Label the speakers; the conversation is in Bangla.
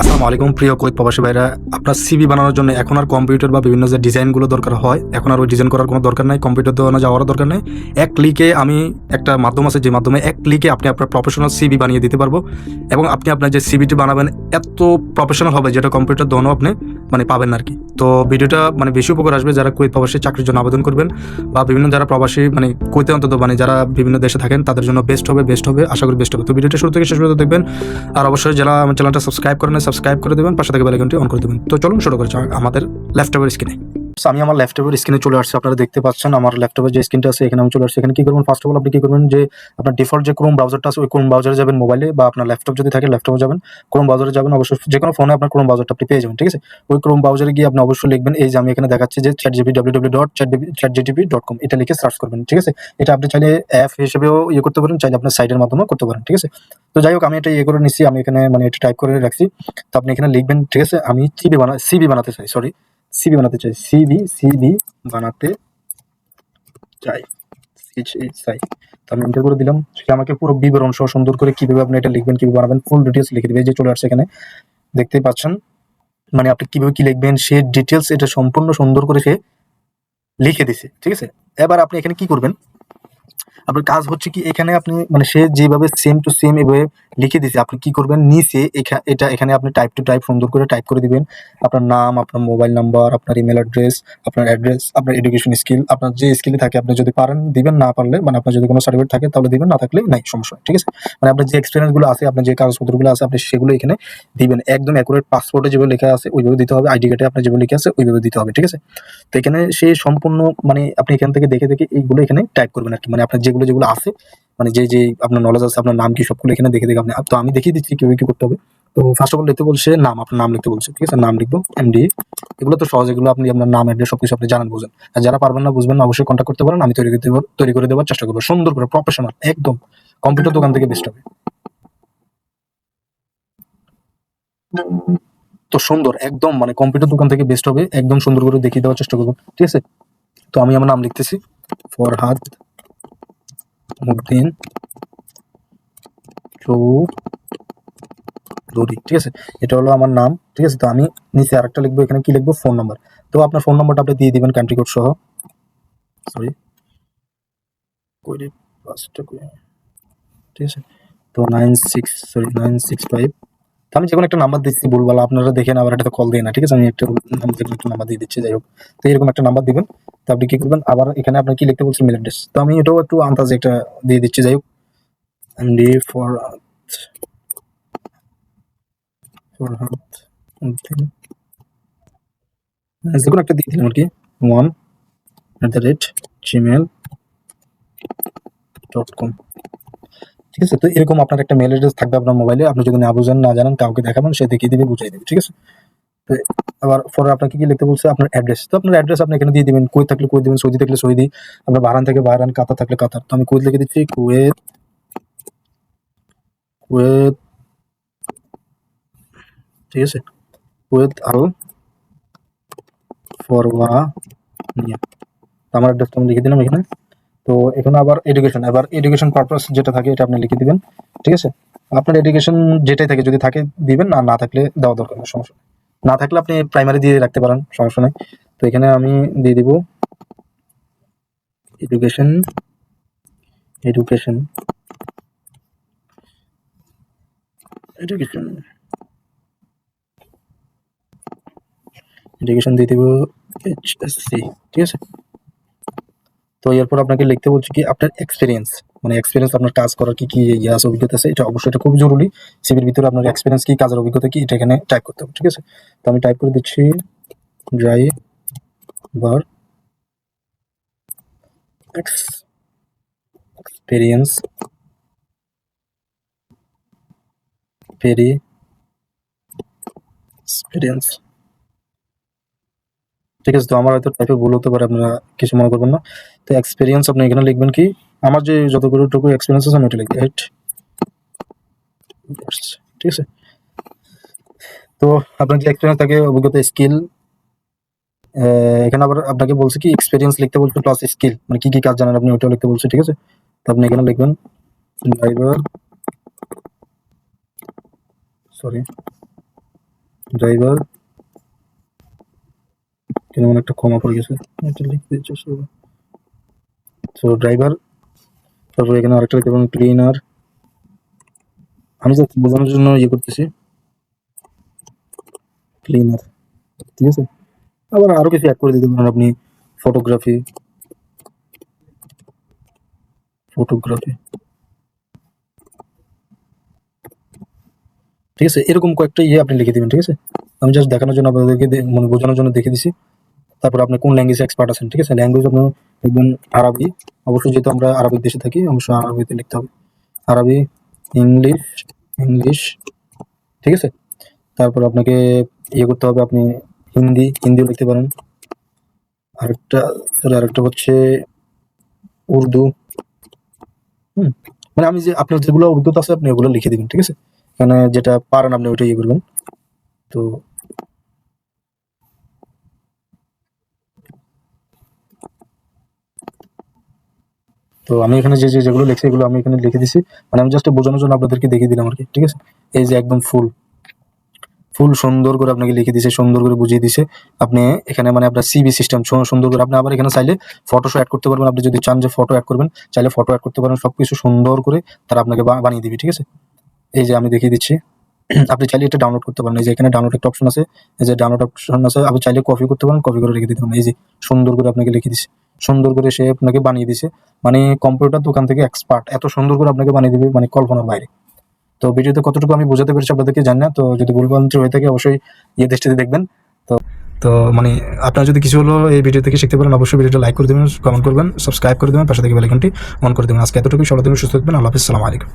Speaker 1: আসসালামু আলাইকুম প্রিয় কুয়েত প্রবাসী ভাইরা। আপনার সিভি বানানোর জন্য এখন আর কম্পিউটার বা বিভিন্ন যে ডিজাইনগুলো দরকার হয়, এখন আর ওই ডিজাইন করার কোনো দরকার নাই, কম্পিউটার দেওয়ানো যাওয়ারও দরকার নেই। এক ক্লিকে আমি একটা মাধ্যম আছে, যে মাধ্যমে এক ক্লিকে আপনি আপনার প্রফেশনাল সিভি বানিয়ে দিতে পারবো, এবং আপনি আপনার যে সিভিটি বানাবেন এত প্রফেশনাল হবে যেটা কম্পিউটার দেওয়ানো আপনি পাবেন না আর কি। তো ভিডিওটা বেশি উপকার আসবে যারা কুয়েত প্রবাসী চাকরির জন্য আবেদন করবেন, বা বিভিন্ন যারা প্রবাসী কুয়েতে অন্তত যারা বিভিন্ন দেশে থাকেন তাদের জন্য বেস্ট হবে, আশা করি বেস্ট হবে। তো ভিডিওটা শুরু থেকে শেষ পর্যন্ত দেখবেন, আর অবশ্যই যারা আমার চ্যানেলটা সাবস্ক্রাইব করেন সাবস্ক্রাইব করে দেবেন, পাশে থেকে বেল আইকনটি অন করে দেবেন। তো চলুন শুরু করা যাক আমাদের ল্যাপটপের স্ক্রিনে। আমি আমার ল্যাপটপের স্ক্রিনে চলে আসছি, আপনারা দেখতে পাচ্ছেন আমার ল্যাপটপের যে স্ক্রিনটা আছে এখানে আমি চলে আসছি। এখানে কি করবেন, ফার্স্ট অফ অল আপনি কি করবেন, যে আপনার ডিফল্ট যে ক্রোম ব্রাউজারটা আছে ওই ক্রোম ব্রাউজারে যাবেন মোবাইলে, বা আপনার ল্যাপটপ যদি থাকে ল্যাপটপে যাবেন, ক্রোম ব্রাউজারে যাবেন। অবশ্যই যে কোনো ফোনে আপনার ক্রোম ব্রাউজারটা আপনি পেয়ে যাবেন, ঠিক আছে। ওই ক্রোম ব্রাউজারে গিয়ে আপনি অবশ্যই লিখবেন, এই যে আমি এখানে দেখাচ্ছি যে www.chatgpt.com, এটা লিখে সার্চ করবেন, ঠিক আছে। এটা আপনি চাইলে অ্যাপ হিসেবেও করতে পারেন, চাইলে আপনার সাইটের মাধ্যমেও করতে পারেন, ঠিক আছে। তো যাই হোক, আমি এটা করে নিচ্ছি, আমি এখানে এটা টাইপ করে রাখছি। তো আপনি এখানে লিখবেন, ঠিক আছে। আমি সিভি বানাতে চাই, সিভি বানাতে চাই, সিভি বানাতে চাই, চাই। তো আমি এন্টার করে দিলাম, সে আমাকে পুরো বিবরণ সহ সুন্দর করে কিভাবে আপনি এটা লিখবেন, কিভাবে বানাবেন, ফুল ডিটেলস লিখে দিবে। এই যে চলে আসছে এখানে, দেখতেই পাচ্ছেন। আপনি কিভাবে কি লিখবেন সে ডিটেলস এটা সম্পূর্ণ সুন্দর করে সে লিখে দিছে, ঠিক আছে। এবার আপনি এখানে কি করবেন, আপনার কাজ হচ্ছে কি, এখানে আপনি সে যেভাবে সেম টু সেম এভাবে লিখে দিছে, আপনি কি করবেন, নিচে এখানে আপনি টাইপ টু টাইপ সুন্দর করে টাইপ করে দিবেন আপনার নাম, আপনার মোবাইল নাম্বার, আপনার ইমেল অ্যাড্রেস, আপনার এডুকেশন স্কিল, আপনার যে স্কিলে থাকে আপনি যদি পারেন দিবেন, না পারলে আপনার যদি কোনো সার্টিফিকেট থাকে তাহলে দিবেন, না থাকলে নাই, সমস্যা, ঠিক আছে। আপনার যে এক্সপিরিয়েন্স গুলো আছে, আপনার যে কাগজপত্রগুলো আছে আপনি সেগুলো এখানে দিবেন, একদম অ্যাকুরেট পাসপোর্টে যেভাবে লেখা আছে ওইভাবে দিতে হবে, আইডি কার্ডে আপনার যেভাবে লেখা আছে ওইভাবে দিতে হবে, ঠিক আছে। তো এখানে সে সম্পূর্ণ আপনি এখান থেকে দেখে দেখে এইগুলো এখানে টাইপ করবেন আর কি, আপনার যেগুলো যেগুলো আছে, যে আপনার নলেজ আছে, আপনার নাম কি, সবগুলো এখানে দেখে দেখে আপনি। তো আমি দেখিয়ে দিচ্ছি কিভাবে কি করতে হবে। তো ফার্স্ট অফ অল লিখতে বলছে নাম, আপনার নাম লিখতে বলছে, ঠিক আছে। নাম লিখবো এমডি, এগুলো তো সহজ, এগুলো আপনি আপনার নাম অ্যাড্রেস সবকিছু আপনি জানেন বুঝেন। আর যারা পারবেন না বুঝবেন না অবশ্যই কন্ট্যাক্ট করতে পারেন, আমি তৈরি করে দেওয়ার চেষ্টা করবো সুন্দর করে, প্রফেশনাল একদম, কম্পিউটার দোকান থেকে বেস্ট হবে। তো সুন্দর একদম, কম্পিউটার দোকান থেকে বেস্ট হবে, একদম সুন্দর করে দেখিয়ে দেওয়ার চেষ্টা করবো, ঠিক আছে। তো আমি আমার নাম লিখতেছি, ফরহাদ মুদ্দিন চৌধুরী, ঠিক আছে। এটা হলো আমার নাম, ঠিক আছে। তো আমি নিচে আরেকটা লিখবো, এখানে কি লিখবো, ফোন নাম্বার। তো আপনার ফোন নাম্বারটা আপনি দিয়ে দিবেন কান্ট্রি কোড সহ, সরি ঠিক আছে। তো 965, আমি যে কোনো একটা নাম্বার দিচ্ছি, ভুলভাল আপনারা দেখেন আবার এটাতে কল দিয়ে না, ঠিক আছে। আমি একটা নাম্বার দিয়ে দিচ্ছি, যাই হোক। তো এরকম একটা নাম্বার দিবেন। তো আপনি কি করবেন, আবার এখানে আপনার কি লিখতে বলছেন, মেল অ্যাড্রেস। তো আমি এটাও একটু আন্দাজে একটা দিয়ে দিচ্ছি, যাই হোক। এমডি ফরহাদ উদ্দিন, যে কোনো একটা দিয়ে দিলাম আর কি, 1@gmail.com, ঠিক আছে। তো এরকম আপনার একটা মেল অ্যাড্রেস থাকবে আপনার মোবাইলে, আপনি যদি না বুঝেন, না জানেন, কাউকে দেখাবেন, সে দেখিয়ে দিবে, বুঝিয়ে দেবে, ঠিক আছে। তো আবার পরে আপনাকে কি লিখতে বলছে, আপনার অ্যাড্রেস। তো আপনার অ্যাড্রেস আপনি এখানে দিয়ে দিবেন, কুয়েত থাকলে কুয়েত দিবেন, সৌদি থাকলে সৌদি, আপনার বাহরান থেকে বাহরান, কাতার থাকলে কাতার। তো আমি কুয়েত লিখে দিচ্ছি, কুয়েত, কুয়েত, ঠিক আছে, কুয়েত আল ফরওয়ানিয়া। তো আমার অ্যাড্রেসটা আমি লিখে দিলাম এখানে। তো এখানে আবার এডুকেশন পারপাস যেটা থাকে এটা আপনি লিখে দিবেন, ঠিক আছে। আপনার এডুকেশন যেটাই থাকে, যদি থাকে দিবেন, আর না থাকলে দেওয়া দরকার নেই, সমস্যা নেই। না থাকলে আপনি প্রাইমারি দিয়ে রাখতে পারেন, সমস্যা নেই। তো এখানে আমি দিয়ে দিব এডুকেশন, এডুকেশন, এডুকেশন, এডুকেশন দিয়ে দিব এইচএসসি, ঠিক আছে। তো এরপর আপনাকে লিখতে বলছি কি, আপনার এক্সপিরিয়েন্স, এক্সপিরিয়েন্স, আপনার কাজ করার কি কি ইয়ে আছে, অভিজ্ঞতা আছে, এটা অবশ্যই, এটা খুব জরুরি। সিভির ভিতরে আপনার এক্সপিরিয়েন্স কি, কাজের অভিজ্ঞতা কি, এটা এখানে টাইপ করতে হবে, ঠিক আছে। তো আমি টাইপ করে দিচ্ছি, ড্রাইভার এক্সপিরিয়েন্স, ভেরি এক্সপিরিয়েন্স, ঠিক আছে। তো আমার হয়তো টাইপে ভুল হতে পারে, আপনারা কিছু মনে করবেন না। তো এক্সপিরিয়েন্স আপনি এখানে লিখবেন কি, আমার যে যতটুকু এক্সপিরিয়েন্স আছে আমি এটা লিখবো 8 years, ঠিক আছে। তো আপনার যে এক্সপিরিয়েন্স থাকে, অভিজ্ঞতা, স্কিল, এখানে আবার আপনাকে বলছে কি এক্সপিরিয়েন্স লিখতে বলছে প্লাস স্কিল, কি কি কাজ জানেন আপনি ওইটাও লিখতে বলছে, ঠিক আছে। তো আপনি এখানে লিখবেন ড্রাইভার, সরি, ড্রাইভার কেমন একটা কমা পড়ে গেছে, এটা লিখতে চেষ্টা করবো। তো ড্রাইভার, তারপর এখানে আরেকটা লিখতে পারেন ক্লিনার। আমি জাস্ট বোঝানোর জন্য করতেছি, ক্লিনার, ঠিক আছে। আবার আরো কিছু অ্যাড করে দিতে পারেন আপনি, ফটোগ্রাফি, ফটোগ্রাফি, ঠিক আছে। এরকম কয়েকটা আপনি লিখে দিবেন, ঠিক আছে। আমি জাস্ট দেখানোর জন্য আপনাদেরকে মানে বোঝানোর জন্য দেখে দিছি। তারপর আপনি কোন ল্যাঙ্গুয়েজে এক্সপার্ট আছেন, ঠিক আছে। ল্যাঙ্গুয়েজ আপনি লিখবেন আরবি, অবশ্যই যেহেতু আমরা আরবিক দেশে থাকি অবশ্যই আরবিতে লিখতে হবে। আরবি, ইংলিশ, ইংলিশ, ঠিক আছে। তারপর আপনাকে করতে হবে, আপনি হিন্দিও লিখতে পারেন। আরেকটা হচ্ছে উর্দু। মানে আমি যে আপনার যেগুলো অভিজ্ঞতা আছে আপনি ওগুলো লিখে দিবেন, ঠিক আছে। মানে যেটা পারেন আপনি ওইটা করবেন। তো তো আমি এখানে যেগুলো লিখছি এগুলো আমি এখানে লিখে দিছি, মানে আমি জাস্ট বোঝানোর জন্য আপনাদেরকে দেখিয়ে দিলাম আর কি, ঠিক আছে। এই যে একদম ফুল সুন্দর করে আপনাকে লিখে দিছে, সুন্দর করে বুঝিয়ে দিছে। আপনি এখানে মানে আপনার সিভি সিস্টেম সুন্দর করে, আপনি আবার এখানে চাইলে ফটোশো অ্যাড করতে পারবেন। আপনি যদি চান যে ফটো অ্যাড করবেন, চাইলে ফটো অ্যাড করতে পারেন। সবকিছু সুন্দর করে তারা আপনাকে বানিয়ে দিবে, ঠিক আছে। এই যে আমি দেখিয়ে দিচ্ছি। আপনি চাইলে এটা ডাউনলোড করতে পারেন। এই যে এখানে ডাউনলোড একটা অপশন আছে, এই যে ডাউনলোড অপশন আছে, আপনি চাইলে কপি করতে পারেন, কপি করে রেখে দিতে পারেন। এই যে সুন্দর করে আপনাকে লিখে দিছে, সুন্দর করে সে আপনাকে বানিয়ে দিছে। মানে কম্পিউটার দোকান থেকে এক্সপার্ট, এত সুন্দর করে আপনাকে বানিয়ে দিবে, মানে কল্পনার বাইরে। তো ভিডিওতে কতটুকু আমি বোঝাতে পেরেছি আপনাদেরকে জানি না, তো যদি ভুলভ্রান্তি হয়ে থাকে অবশ্যই দৃষ্টিতে দেখবেন। তো তো মানে আপনারা যদি কিছু হলো এই ভিডিও থেকে শিখতে পারেন, অবশ্যই ভিডিওটা লাইক করে দেবেন, কমেন্ট করবেন, সাবস্ক্রাইব করে দেবেন, পাশে থেকে বেল আইকনটি অন করে দেবেন। আজকে এতটুকু, সবাই সুস্থ থাকবেন। আল্লাহ হাফেজ, আসসালামু আলাইকুম।